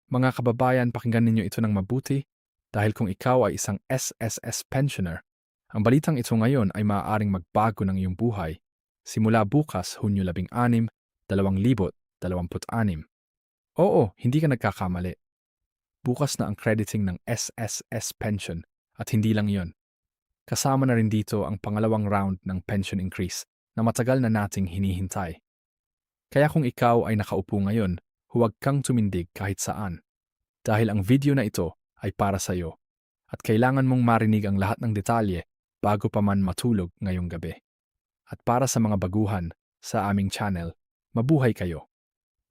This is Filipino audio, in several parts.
Mga kababayan, pakinggan ninyo ito ng mabuti dahil kung ikaw ay isang SSS pensioner, ang balitang ito ngayon ay maaaring magbago ng iyong buhay simula bukas, Hunyo 16, 2026. Oo, hindi ka nagkakamali. Bukas na ang crediting ng SSS pension at hindi lang yon. Kasama na rin dito ang pangalawang round ng pension increase na matagal na nating hinihintay. Kaya kung ikaw ay nakaupo ngayon, huwag kang tumindig kahit saan. Dahil ang video na ito ay para sa iyo at kailangan mong marinig ang lahat ng detalye bago pa man matulog ngayong gabi. At para sa mga baguhan sa aming channel, mabuhay kayo.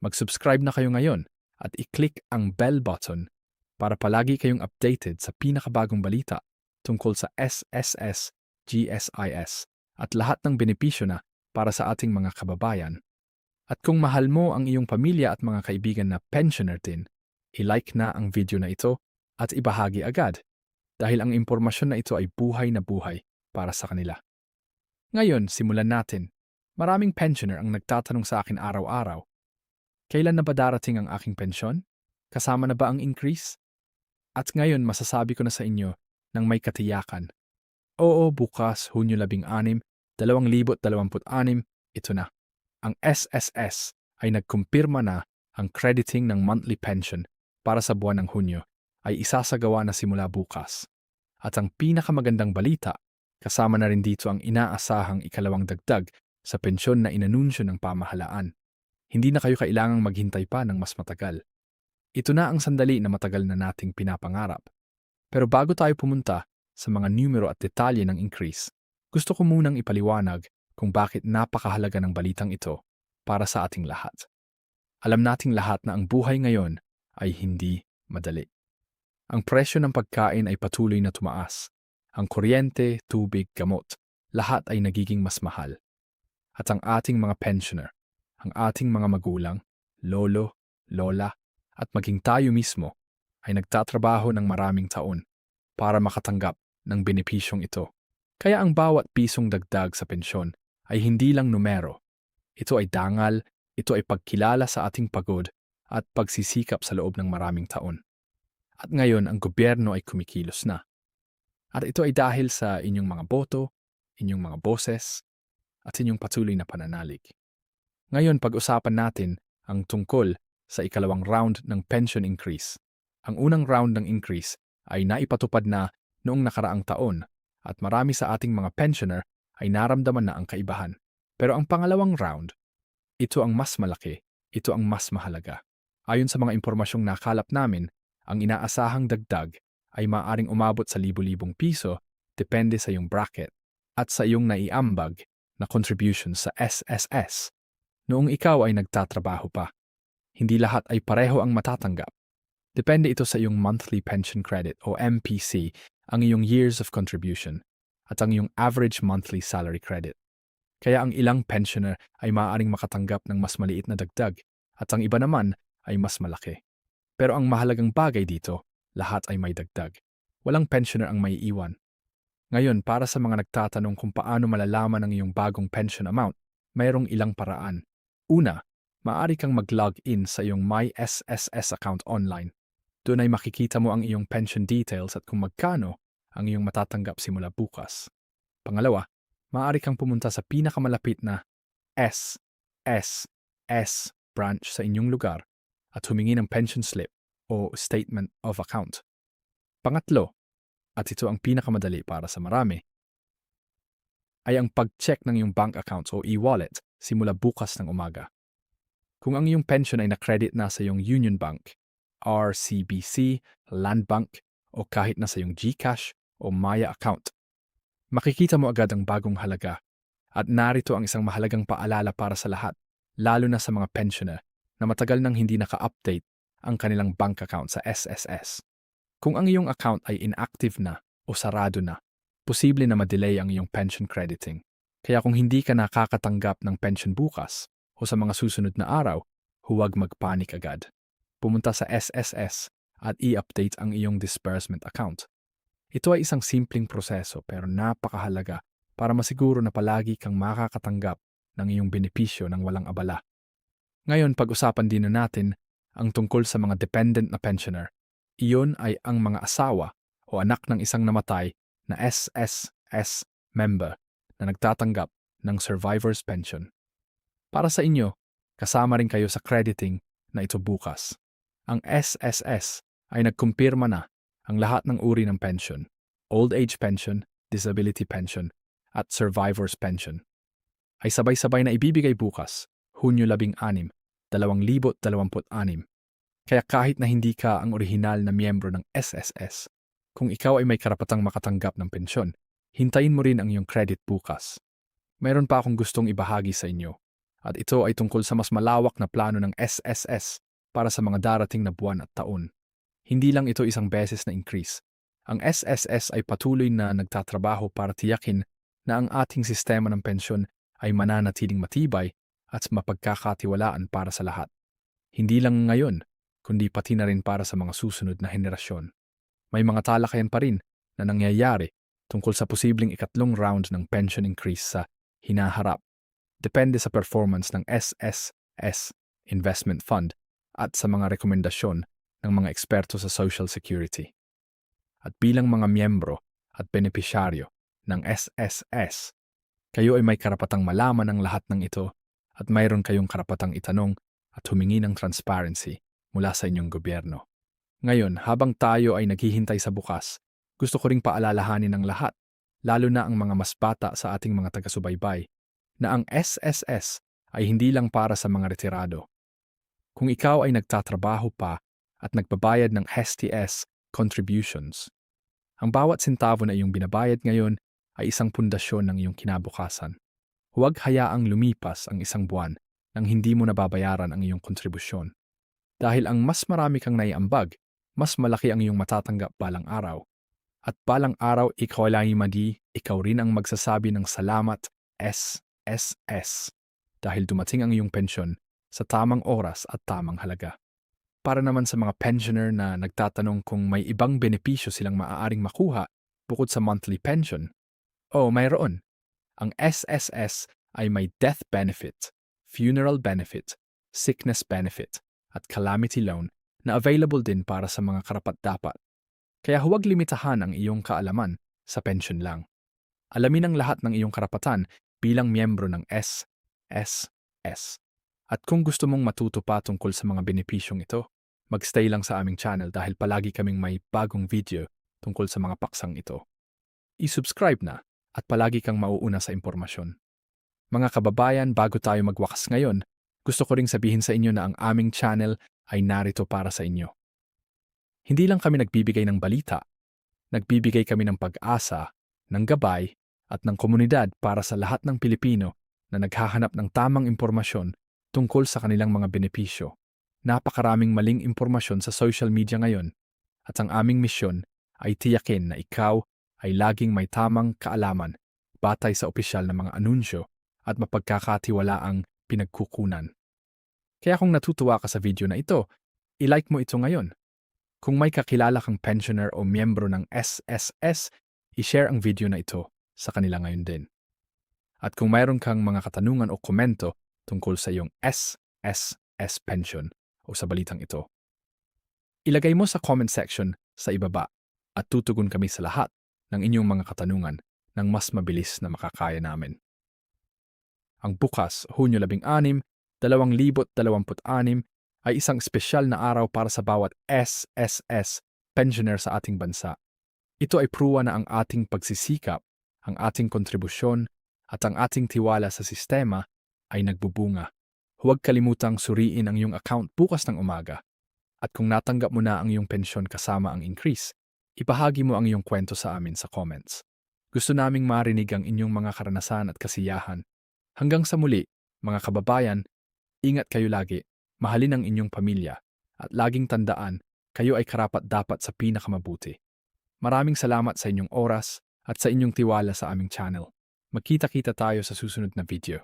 Mag-subscribe na kayo ngayon at i-click ang bell button para palagi kayong updated sa pinakabagong balita tungkol sa SSS, GSIS at lahat ng benepisyo na para sa ating mga kababayan. At kung mahal mo ang iyong pamilya at mga kaibigan na pensioner din, i-like na ang video na ito at ibahagi agad dahil ang impormasyon na ito ay buhay na buhay para sa kanila. Ngayon, simulan natin. Maraming pensioner ang nagtatanong sa akin araw-araw, kailan na ba darating ang aking pensyon? Kasama na ba ang increase? At ngayon masasabi ko na sa inyo ng may katiyakan. Oo, bukas, Hunyo 16, 2026, ito na. Ang SSS ay nagkumpirma na ang crediting ng monthly pension para sa buwan ng Hunyo ay isasagawa na simula bukas. At ang pinakamagandang balita, kasama na rin dito ang inaasahang ikalawang dagdag sa pensyon na inanunsyo ng pamahalaan. Hindi na kayo kailangang maghintay pa ng mas matagal. Ito na ang sandali na matagal na nating pinapangarap. Pero bago tayo pumunta sa mga numero at detalye ng increase, gusto ko munang ipaliwanag kung bakit napakahalaga ng balitang ito para sa ating lahat. Alam nating lahat na ang buhay ngayon ay hindi madali. Ang presyo ng pagkain ay patuloy na tumaas. Ang kuryente, tubig, gamot, lahat ay nagiging mas mahal. At ang ating mga pensioner, ang ating mga magulang, lolo, lola, at maging tayo mismo ay nagtatrabaho ng maraming taon para makatanggap ng benepisyong ito. Kaya ang bawat pisong dagdag sa pensyon ay hindi lang numero. Ito ay dangal, ito ay pagkilala sa ating pagod at pagsisikap sa loob ng maraming taon. At ngayon ang gobyerno ay kumikilos na. At ito ay dahil sa inyong mga boto, inyong mga boses, at inyong patuloy na pananalig. Ngayon pag-usapan natin ang tungkol sa ikalawang round ng pension increase. Ang unang round ng increase ay naipatupad na noong nakaraang taon at marami sa ating mga pensioner ay naramdaman na ang kaibahan. Pero ang pangalawang round, ito ang mas malaki, ito ang mas mahalaga. Ayon sa mga impormasyong nakalap namin, ang inaasahang dagdag ay maaaring umabot sa libu-libong piso depende sa iyong bracket at sa iyong naiambag na contribution sa SSS. Noong ikaw ay nagtatrabaho pa, hindi lahat ay pareho ang matatanggap. Depende ito sa iyong monthly pension credit o MPC, ang iyong years of contribution, at ang iyong average monthly salary credit. Kaya ang ilang pensioner ay maaaring makatanggap ng mas maliit na dagdag at ang iba naman ay mas malaki. Pero ang mahalagang bagay dito, lahat ay may dagdag. Walang pensioner ang may iwan. Ngayon, para sa mga nagtatanong kung paano malalaman ang iyong bagong pension amount, mayroong ilang paraan. Una, maaari kang mag-log in sa iyong My SSS account online. Doon ay makikita mo ang iyong pension details at kung magkano ang iyong matatanggap simula bukas. Pangalawa, maaari kang pumunta sa pinakamalapit na SSS branch sa inyong lugar at humingi ng pension slip o statement of account. Pangatlo, at ito ang pinakamadali para sa marami, ay ang pag-check ng iyong bank accounts o e-wallet simula bukas ng umaga. Kung ang iyong pension ay na-credit na sa iyong Union Bank, RCBC, Land Bank, o kahit na sa iyong GCash o Maya account, makikita mo agad ang bagong halaga. At narito ang isang mahalagang paalala para sa lahat, lalo na sa mga pensioner na matagal nang hindi naka-update ang kanilang bank account sa SSS. Kung ang iyong account ay inactive na o sarado na, posible na ma-delay ang iyong pension crediting. Kaya kung hindi ka nakakatanggap ng pension bukas o sa mga susunod na araw, huwag magpanik agad. Pumunta sa SSS at i-update ang iyong disbursement account. Ito ay isang simpleng proseso pero napakahalaga para masiguro na palagi kang makakatanggap ng iyong benepisyo ng walang abala. Ngayon, pag-usapan din na natin ang tungkol sa mga dependent na pensioner. Iyon ay ang mga asawa o anak ng isang namatay na SSS member na nagtatanggap ng survivor's pension. Para sa inyo, kasama rin kayo sa crediting na ito bukas. Ang SSS ay nagkumpirma na ang lahat ng uri ng pension, old age pension, disability pension, at survivor's pension, ay sabay-sabay na ibibigay bukas, Hunyo 16, 2026. Kaya kahit na hindi ka ang orihinal na miyembro ng SSS, kung ikaw ay may karapatang makatanggap ng pensyon, hintayin mo rin ang iyong credit bukas. Mayroon pa akong gustong ibahagi sa inyo, at ito ay tungkol sa mas malawak na plano ng SSS para sa mga darating na buwan at taon. Hindi lang ito isang beses na increase. Ang SSS ay patuloy na nagtatrabaho para tiyakin na ang ating sistema ng pensyon ay mananatiling matibay at mapagkakatiwalaan para sa lahat. Hindi lang ngayon, kundi pati na rin para sa mga susunod na henerasyon. May mga talakayan pa rin na nangyayari tungkol sa posibleng ikatlong round ng pension increase sa hinaharap. Depende sa performance ng SSS Investment Fund at sa mga rekomendasyon ng mga eksperto sa Social Security. At bilang mga miyembro at benepisyaryo ng SSS, kayo ay may karapatang malaman ang lahat ng ito at mayroon kayong karapatang itanong at humingi ng transparency mula sa inyong gobyerno. Ngayon, habang tayo ay naghihintay sa bukas, gusto ko ring paalalahanin ng lahat, lalo na ang mga mas bata sa ating mga taga-subaybay, na ang SSS ay hindi lang para sa mga retirado. Kung ikaw ay nagtatrabaho pa at nagbabayad ng STS contributions, ang bawat sentavo na iyong binabayad ngayon ay isang pundasyon ng iyong kinabukasan. Huwag hayaang lumipas ang isang buwan nang hindi mo nababayaran ang iyong kontribusyon. Dahil ang mas marami kang naiambag, mas malaki ang iyong matatanggap balang araw. At balang araw ikaw ikaw rin ang magsasabi ng salamat SSS dahil dumating ang iyong pensyon sa tamang oras at tamang halaga. Para naman sa mga pensioner na nagtatanong kung may ibang benepisyo silang maaaring makuha bukod sa monthly pension, mayroon. Ang SSS ay may death benefit, funeral benefit, sickness benefit, at calamity loan na available din para sa mga karapat-dapat. Kaya huwag limitahan ang iyong kaalaman sa pension lang. Alamin ang lahat ng iyong karapatan bilang miyembro ng SSS. At kung gusto mong matuto pa tungkol sa mga benepisyong ito, magstay lang sa aming channel dahil palagi kaming may bagong video tungkol sa mga paksang ito. I-subscribe na at palagi kang mauuna sa impormasyon. Mga kababayan, bago tayo magwakas ngayon, gusto ko ring sabihin sa inyo na ang aming channel ay narito para sa inyo. Hindi lang kami nagbibigay ng balita, nagbibigay kami ng pag-asa, ng gabay, at ng komunidad para sa lahat ng Pilipino na naghahanap ng tamang impormasyon tungkol sa kanilang mga benepisyo. Napakaraming maling impormasyon sa social media ngayon, at ang aming misyon ay tiyakin na ikaw ay laging may tamang kaalaman batay sa opisyal na mga anunsyo at mapagkakatiwalaang pinagkukunan. Kaya kung natutuwa ka sa video na ito, i-like mo ito ngayon. Kung may kakilala kang pensioner o miyembro ng SSS, i-share ang video na ito sa kanila ngayon din. At kung mayroon kang mga katanungan o komento tungkol sa iyong SSS pension o sa balitang ito, ilagay mo sa comment section sa ibaba at tutugon kami sa lahat ng inyong mga katanungan ng mas mabilis na makakaya namin. Ang bukas, Hunyo 16, 2026 ay isang espesyal na araw para sa bawat SSS pensioner sa ating bansa. Ito ay pruwa na ang ating pagsisikap, ang ating kontribusyon, at ang ating tiwala sa sistema ay nagbubunga. Huwag kalimutang suriin ang iyong account bukas ng umaga. At kung natanggap mo na ang iyong pensyon kasama ang increase, ibahagi mo ang iyong kwento sa amin sa comments. Gusto naming marinig ang inyong mga karanasan at kasiyahan. Hanggang sa muli, mga kababayan, ingat kayo lagi, mahalin ang inyong pamilya, at laging tandaan, kayo ay karapat-dapat sa pinakamabuti. Maraming salamat sa inyong oras at sa inyong tiwala sa aming channel. Magkita-kita tayo sa susunod na video.